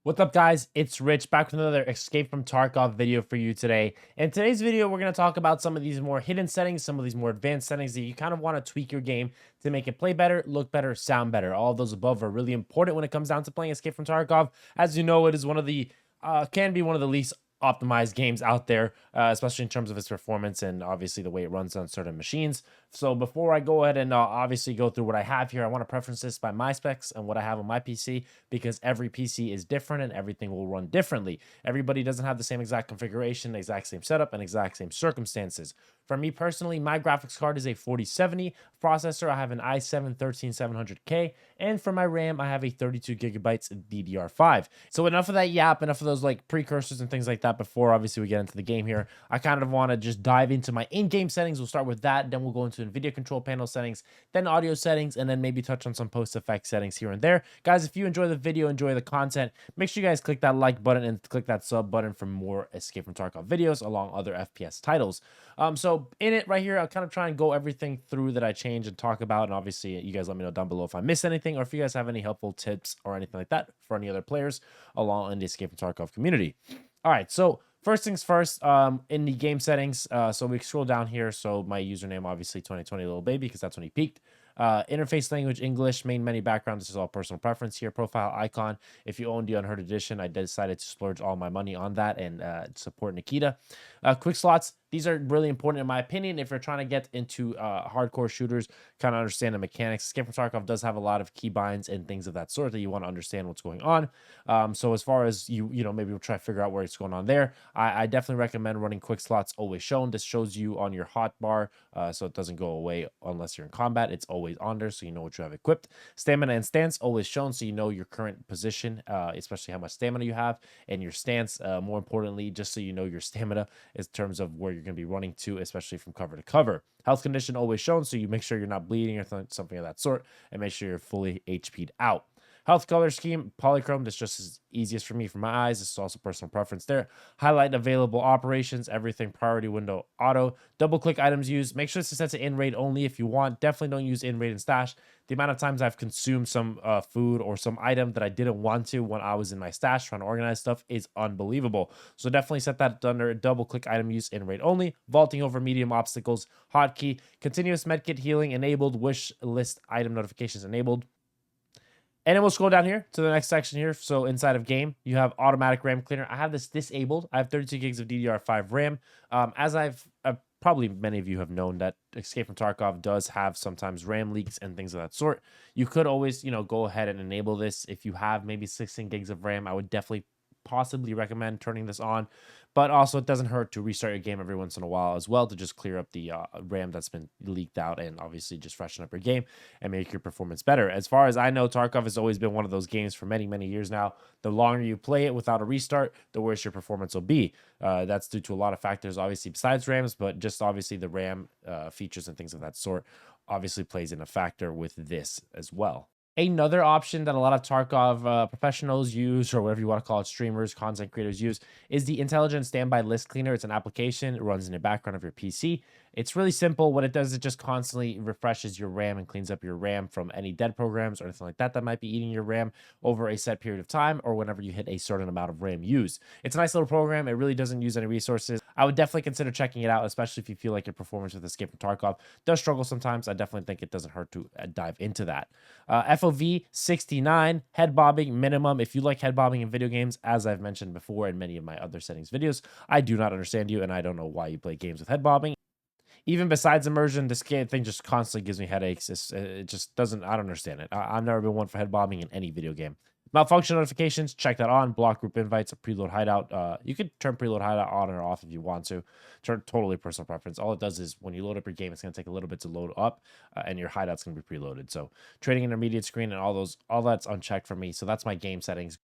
What's up, guys? It's Rich back with another Escape from Tarkov video for you today. In today's video, we're going to talk about some of these more hidden settings, some of these more advanced settings that you kind of want to tweak your game to make it play better, look better, sound better. All of those above are really important when it comes down to playing Escape from Tarkov. As you know, it is one of the can be one of the least optimized games out there, especially in terms of its performance and obviously the way it runs on certain machines. So before I go ahead and obviously go through what I have here, I want to preference this by my specs and what I have on my PC, because every PC is different and everything will run differently. Everybody doesn't have the same exact configuration, exact same setup, and exact same circumstances. For me personally, my graphics card is a 4070 processor. I have an i7-13700K, and for my RAM, I have a 32 gigabytes DDR5. So enough of that yap, enough of those like precursors and things like that before obviously we get into the game here. I kind of want to just dive into my in-game settings. We'll start with that, then we'll go into NVIDIA Control Panel Settings, then audio settings, and then maybe touch on some post-effect settings here and there. Guys, if you enjoy the video, enjoy the content, make sure you guys click that like button and click that sub button for more Escape from Tarkov videos along other FPS titles. So in it right here, I'll kind of try and go everything through that I change and talk about. And obviously, you guys let me know down below if I miss anything or if you guys have any helpful tips or anything like that for any other players along in the Escape from Tarkov community. All right, so first things first, in the game settings, so we scroll down here. So my username, obviously 2020 little baby, because that's when he peaked. Interface language, English, main menu background. This is all personal preference here. Profile icon. If you own the Unheard Edition, I decided to splurge all my money on that and support Nikita. Quick slots. These are really important in my opinion if you're trying to get into hardcore shooters, kind of understand the mechanics. Escape from Tarkov does have a lot of keybinds and things of that sort that you want to understand what's going on. So as far as you know, maybe we'll try to figure out where it's going on there. I definitely recommend running quick slots always shown. This shows you on your hotbar, so it doesn't go away unless you're in combat. It's always on there, so you know what you have equipped. Stamina and stance always shown, so you know your current position, especially how much stamina you have, and your stance. More importantly, just so you know your stamina in terms of where you're going to be running to, especially from cover to cover. Health condition always shown, so you make sure you're not bleeding or something of that sort, and make sure you're fully HP'd out. Health color scheme, polychrome. That's just as easiest for me for my eyes. This is also personal preference there. Highlight available operations, everything priority window auto. Double click items used. Make sure this is set to in raid only if you want. Definitely don't use in raid and stash. The amount of times I've consumed some food or some item that I didn't want to when I was in my stash trying to organize stuff is unbelievable. So definitely set that under double click item use in raid only. Vaulting over medium obstacles, hotkey. Continuous medkit healing enabled. Wish list item notifications enabled. And then we'll scroll down here to the next section here. So inside of game, you have automatic RAM cleaner. I have this disabled. I have 32 gigs of DDR5 RAM. As I've probably many of you have known that Escape from Tarkov does have sometimes RAM leaks and things of that sort. You could always, go ahead and enable this. If you have maybe 16 gigs of RAM, I would definitely possibly recommend turning this on. But also, it doesn't hurt to restart your game every once in a while as well to just clear up the RAM that's been leaked out and obviously just freshen up your game and make your performance better. As far as I know, Tarkov has always been one of those games for many, many years now. The longer you play it without a restart, the worse your performance will be. That's due to a lot of factors, obviously, besides RAMs, but just obviously the RAM features and things of that sort obviously plays in a factor with this as well. Another option that a lot of Tarkov professionals use, or whatever you want to call it, streamers, content creators use, is the Intelligent Standby List Cleaner. It's an application. It runs in the background of your PC. It's really simple. What it does, it just constantly refreshes your RAM and cleans up your RAM from any dead programs or anything like that that might be eating your RAM over a set period of time or whenever you hit a certain amount of RAM used. It's a nice little program. It really doesn't use any resources. I would definitely consider checking it out, especially if you feel like your performance with Escape from Tarkov does struggle sometimes. I definitely think it doesn't hurt to dive into that. FOV 69, head bobbing minimum. If you like head bobbing in video games, as I've mentioned before in many of my other settings videos, I do not understand you, and I don't know why you play games with head bobbing. Even besides immersion, this thing just constantly gives me headaches. It just doesn't, I don't understand it. I've never been one for head bobbing in any video game. Malfunction notifications, check that on. Block group invites, a preload hideout. You could turn preload hideout on or off if you want to. Totally personal preference. All it does is when you load up your game, it's going to take a little bit to load up, and your hideout's going to be preloaded. So trading intermediate screen and all that's unchecked for me. So that's my game settings.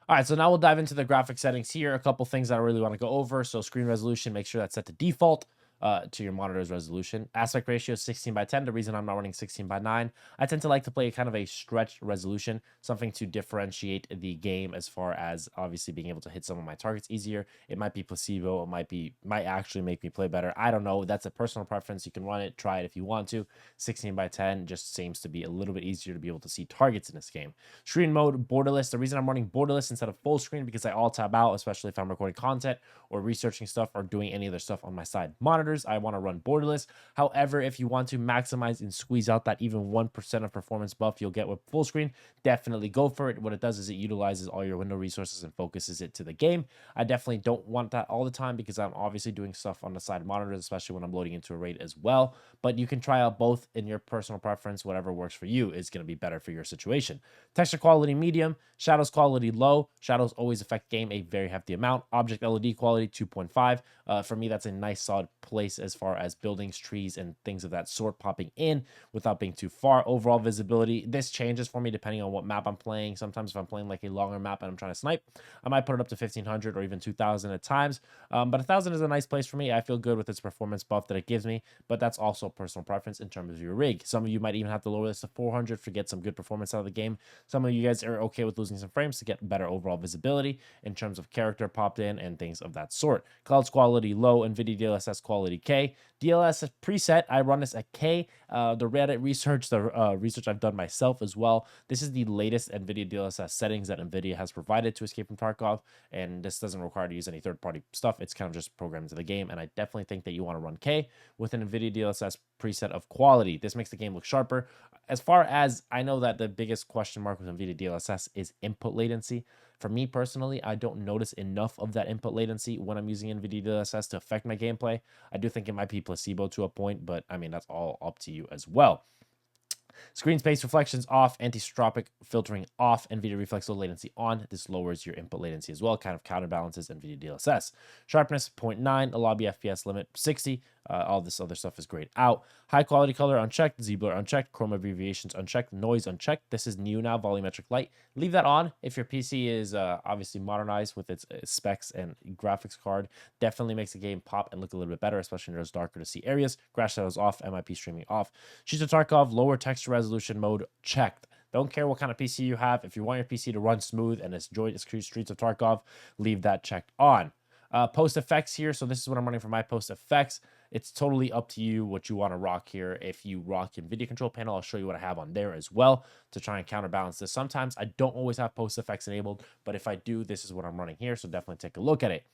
All right, so now we'll dive into the graphic settings here. A couple things that I really want to go over. So screen resolution, make sure that's set to default. to your monitor's resolution. Aspect ratio is 16 by 10. The reason I'm not running 16 by 9, I tend to like to play kind of a stretched resolution, something to differentiate the game as far as obviously being able to hit some of my targets easier. It might be placebo, might actually make me play better. I don't know. That's a personal preference. You can run it, try it if you want to. 16 by 10 just seems to be a little bit easier to be able to see targets in this game. Screen mode, borderless. The reason I'm running borderless instead of full screen because I all tab out, especially if I'm recording content or researching stuff or doing any other stuff on my side monitors. I want to run borderless. However, if you want to maximize and squeeze out that even 1% of performance buff you'll get with full screen, definitely go for it. What it does is it utilizes all your window resources and focuses it to the game. I definitely don't want that all the time because I'm obviously doing stuff on the side monitors, especially when I'm loading into a raid as well. But you can try out both in your personal preference. Whatever works for you is going to be better for your situation. Texture quality medium, shadows quality low. Shadows always affect game a very hefty amount. Object LED quality 2.5. For me, that's a nice solid place as far as buildings, trees, and things of that sort popping in without being too far. Overall visibility, this changes for me depending on what map I'm playing. Sometimes if I'm playing like a longer map and I'm trying to snipe, I might put it up to 1500 or even 2000 at times. But 1000 is a nice place for me. I feel good with its performance buff that it gives me, but that's also personal preference in terms of your rig. Some of you might even have to lower this to 400 to get some good performance out of the game. Some of you guys are okay with losing some frames to get better overall visibility in terms of character popped in and things of that sort. Clouds quality low, NVIDIA DLSS quality K. DLSS preset, I run this at K. The Reddit research, the research I've done myself as well. This is the latest NVIDIA DLSS settings that NVIDIA has provided to Escape from Tarkov, and this doesn't require to use any third-party stuff. It's kind of just programmed into the game, and I definitely think that you want to run K with an NVIDIA DLSS preset of quality. This makes the game look sharper. As far as I know that the biggest question mark with NVIDIA DLSS is input latency. For me personally, I don't notice enough of that input latency when I'm using NVIDIA DLSS to affect my gameplay. I do think it might be placebo to a point, but I mean, that's all up to you as well. Screen space reflections off, anti-stropic filtering off, NVIDIA reflex low latency on. This lowers your input latency as well, kind of counterbalances NVIDIA DLSS. Sharpness 0.9, a lobby FPS limit 60. All this other stuff is grayed out. High quality color unchecked, Z-blur unchecked, chroma abbreviations unchecked, noise unchecked. This is new now, volumetric light. Leave that on if your PC is obviously modernized with its specs and graphics card. Definitely makes the game pop and look a little bit better, especially in those darker to see areas. Grass shadows off, MIP streaming off. Streets of Tarkov, lower texture resolution mode checked. Don't care what kind of PC you have. If you want your PC to run smooth and enjoy the Streets of Tarkov, leave that checked on. Post effects here. So this is what I'm running for my post effects. It's totally up to you what you want to rock here. If you rock NVIDIA Control Panel, I'll show you what I have on there as well to try and counterbalance this. Sometimes I don't always have post effects enabled, but if I do, this is what I'm running here. So definitely take a look at it.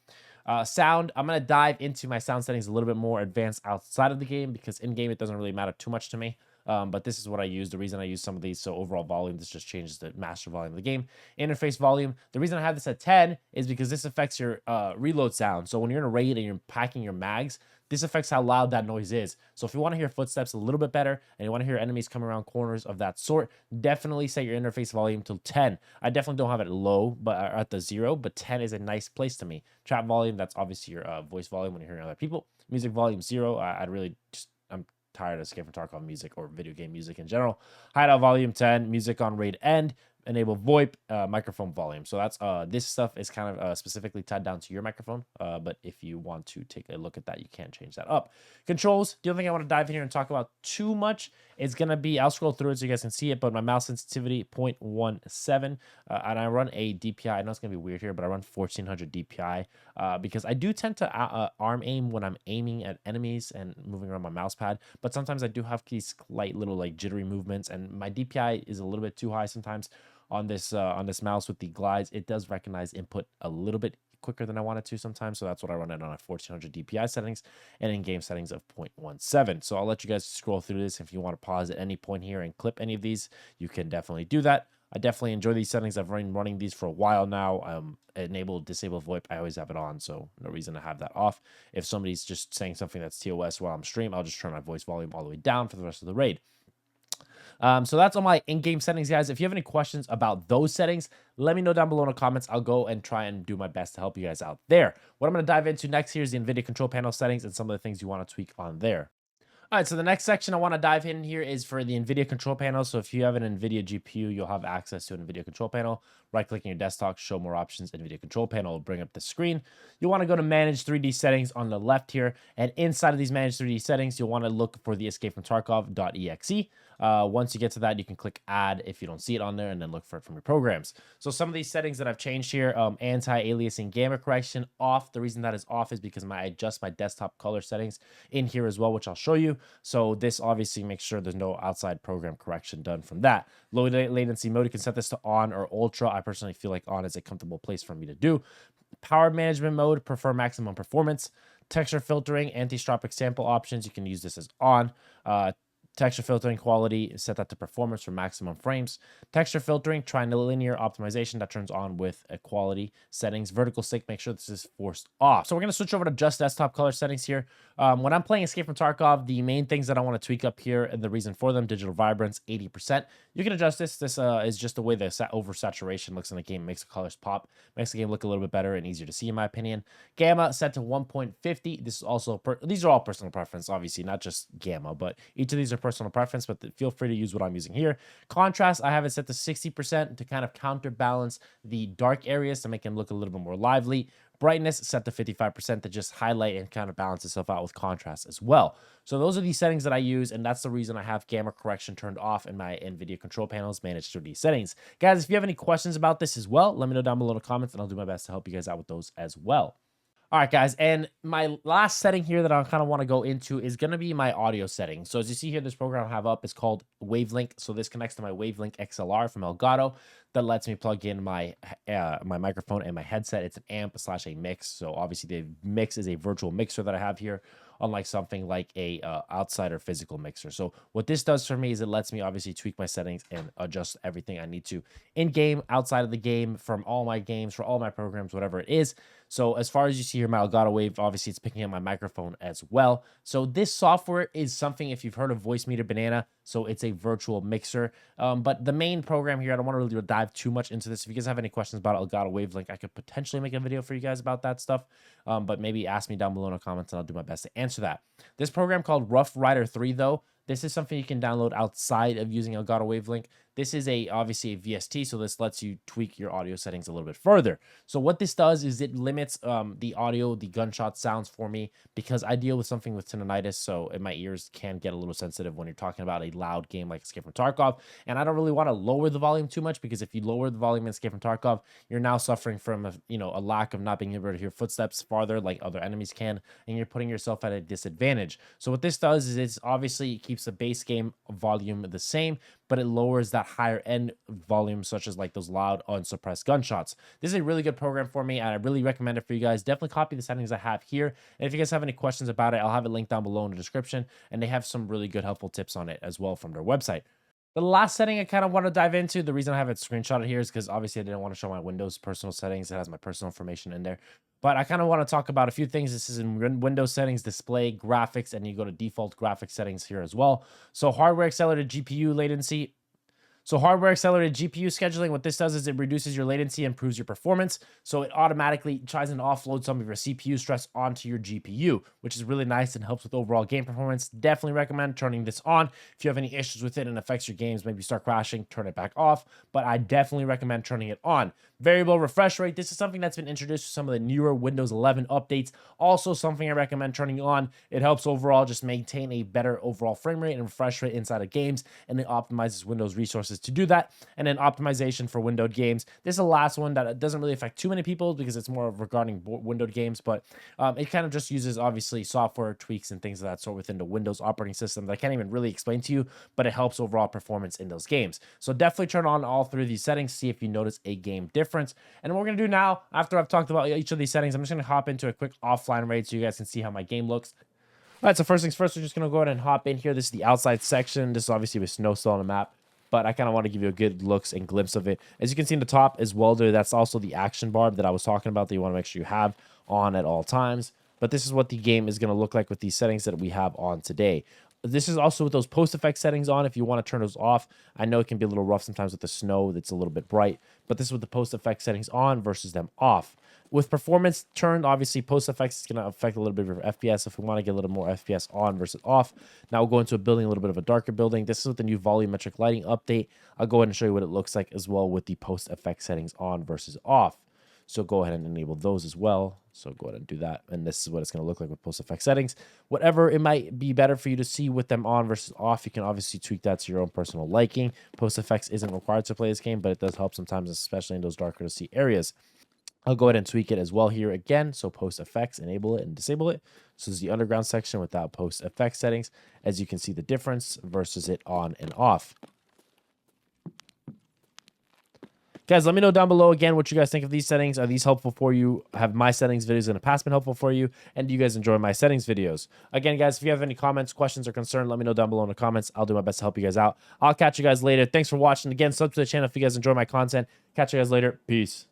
Sound, I'm going to dive into my sound settings a little bit more advanced outside of the game because in game it doesn't really matter too much to me. But this is what I use. The reason I use some of these, so overall volume, this just changes the master volume of the game. Interface volume, the reason I have this at 10 is because this affects your reload sound. So when you're in a raid and you're packing your mags, this affects how loud that noise is. So if you want to hear footsteps a little bit better and you want to hear enemies come around corners of that sort, definitely set your interface volume to 10. I definitely don't have it low, but at the 0, but 10 is a nice place to me. Chat volume, that's obviously your voice volume when you're hearing other people. Music volume 0, I'm tired of Escape from Tarkov music or video game music in general. Hideout volume 10, music on raid end, enable VoIP, microphone volume. So that's this stuff is kind of specifically tied down to your microphone. But if you want to take a look at that, you can change that up. Controls, the only thing I want to dive in here and talk about too much is going to be, I'll scroll through it so you guys can see it, but my mouse sensitivity 0.17, and I run a DPI. I know it's going to be weird here, but I run 1400 DPI because I do tend to arm aim when I'm aiming at enemies and moving around my mouse pad, but sometimes I do have these slight little like jittery movements, and my DPI is a little bit too high sometimes on this mouse with the glides. It does recognize input a little bit quicker than I want it to sometimes, so that's what I run it on a 1400 DPI settings and in-game settings of 0.17. So I'll let you guys scroll through this. If you want to pause at any point here and clip any of these, you can definitely do that. I definitely enjoy these settings. I've been running these for a while now. Enable, disable VoIP, I always have it on, so no reason to have that off. If somebody's just saying something that's TOS while I'm streaming, I'll just turn my voice volume all the way down for the rest of the raid. So that's all my in-game settings, guys. If you have any questions about those settings, let me know down below in the comments. I'll go and try and do my best to help you guys out there. What I'm going to dive into next here is the NVIDIA Control Panel settings and some of the things you want to tweak on there. All right, so the next section I want to dive in here is for the NVIDIA Control Panel. So if you have an NVIDIA GPU, you'll have access to an NVIDIA Control Panel. Right-clicking your desktop, show more options. NVIDIA Control Panel will bring up the screen. You'll want to go to Manage 3D Settings on the left here. And inside of these Manage 3D Settings, you'll want to look for the Escape From Tarkov.exe. Once you get to that, you can click Add if you don't see it on there, and then look for it from your programs. So some of these settings that I've changed here, anti-aliasing gamma correction off. The reason that is off is because I adjust my desktop color settings in here as well, which I'll show you. So this obviously makes sure there's no outside program correction done from that. Low latency mode, you can set this to on or ultra. I personally feel like on is a comfortable place for me to do. Power management mode, prefer maximum performance. Texture filtering, anti-stropic sample options, you can use this as on. Texture filtering quality, set that to performance for maximum frames. Texture filtering, linear optimization, that turns on with quality settings. Vertical sync, make sure this is forced off. So we're going to switch over to just desktop color settings here. When I'm playing Escape from Tarkov, the main things that I want to tweak up here and the reason for them, digital vibrance, 80%. You can adjust this. This is just the way the oversaturation looks in the game. Makes the colors pop, makes the game look a little bit better and easier to see in my opinion. Gamma set to 1.50. This is also, these are all personal preference, obviously, not just gamma, but each of these are personal preference, but feel free to use what I'm using here. Contrast, I have it set to 60% to kind of counterbalance the dark areas to make them look a little bit more lively. Brightness set to 55% to just highlight and kind of balance itself out with contrast as well. So those are the settings that I use, and that's the reason I have gamma correction turned off in my NVIDIA control panels, managed 3D settings. Guys, if you have any questions about this as well, let me know down below in the comments, and I'll do my best to help you guys out with those as well. All right, guys, and my last setting here that I kind of want to go into is going to be my audio setting. So as you see here, this program I have up is called Wavelink. So this connects to my Wavelink XLR from Elgato that lets me plug in my my microphone and my headset. It's an amp / a mix. So obviously the mix is a virtual mixer that I have here, unlike something like a outside or physical mixer. So what this does for me is it lets me obviously tweak my settings and adjust everything I need to in game, outside of the game, from all my games, for all my programs, whatever it is. So as far as you see here, my Elgato Wave, obviously it's picking up my microphone as well. So this software is something, if you've heard of Voice Meter Banana, so it's a virtual mixer. But the main program here, I don't want to really dive too much into this. If you guys have any questions about Elgato Wavelink, I could potentially make a video for you guys about that stuff. But maybe ask me down below in the comments and I'll do my best to answer that. This program called Rough Rider 3, though, this is something you can download outside of using Elgato Wavelink. This is obviously a VST, so this lets you tweak your audio settings a little bit further. So what this does is it limits the audio, the gunshot sounds for me, because I deal with something with tinnitus, so my ears can get a little sensitive when you're talking about a loud game like Escape from Tarkov. And I don't really want to lower the volume too much, because if you lower the volume in Escape from Tarkov, you're now suffering from a lack of not being able to hear footsteps farther like other enemies can, and you're putting yourself at a disadvantage. So what this does is it obviously keeps the base game volume the same, but it lowers that higher end volume, such as like those loud unsuppressed gunshots. This is a really good program for me, and I really recommend it for you guys. Definitely copy the settings I have here, and if you guys have any questions about it, I'll have it linked down below in the description, and they have some really good helpful tips on it as well from their website. The last setting I kind of want to dive into, the reason I have it screenshotted here is because obviously I didn't want to show my Windows personal settings. It has my personal information in there. But I kind of want to talk about a few things. This is in Windows settings, display, graphics, and you go to default graphics settings here as well. So hardware accelerated GPU latency. So hardware accelerated GPU scheduling, what this does is it reduces your latency and improves your performance. So it automatically tries and offloads some of your CPU stress onto your GPU, which is really nice and helps with overall game performance. Definitely recommend turning this on. If you have any issues with it and affects your games, maybe you start crashing, turn it back off. But I definitely recommend turning it on. Variable refresh rate. This is something that's been introduced to some of the newer Windows 11 updates. Also something I recommend turning on. It helps overall just maintain a better overall frame rate and refresh rate inside of games, and it optimizes Windows resources to do that. And then optimization for windowed games. This is the last one that doesn't really affect too many people because it's more regarding windowed games, but it kind of just uses obviously software tweaks and things of that sort within the Windows operating system that I can't even really explain to you, but it helps overall performance in those games. So definitely turn on all three of these settings, see if you notice a game difference. And what we're going to do now, after I've talked about each of these settings, I'm just going to hop into a quick offline raid so you guys can see how my game looks. All right, so first things first, we're just going to go ahead and hop in here. This is the outside section. This is obviously with snow still on the map, but I kind of want to give you a good looks and glimpse of it. As you can see in the top as well there, that's also the action bar that I was talking about that you want to make sure you have on at all times. But this is what the game is going to look like with these settings that we have on today. This is also with those post effect settings on if you want to turn those off. I know it can be a little rough sometimes with the snow that's a little bit bright, but this is with the post effect settings on versus them off. With performance turned, obviously post effects is going to affect a little bit of FPS if we want to get a little more FPS on versus off. Now we'll go into a building, a little bit of a darker building. This is with the new volumetric lighting update. I'll go ahead and show you what it looks like as well with the post effect settings on versus off. So go ahead and enable those as well. So go ahead and do that. And this is what it's going to look like with post effect settings. Whatever it might be better for you to see with them on versus off, you can obviously tweak that to your own personal liking. Post effects isn't required to play this game, but it does help sometimes, especially in those darker to see areas. I'll go ahead and tweak it as well here again. So post effects, enable it and disable it. So this is the underground section without post effect settings. As you can see the difference versus it on and off. Guys, let me know down below again what you guys think of these settings. Are these helpful for you? Have my settings videos in the past been helpful for you? And do you guys enjoy my settings videos? Again, guys, if you have any comments, questions, or concerns, let me know down below in the comments. I'll do my best to help you guys out. I'll catch you guys later. Thanks for watching. Again, subscribe to the channel if you guys enjoy my content. Catch you guys later. Peace.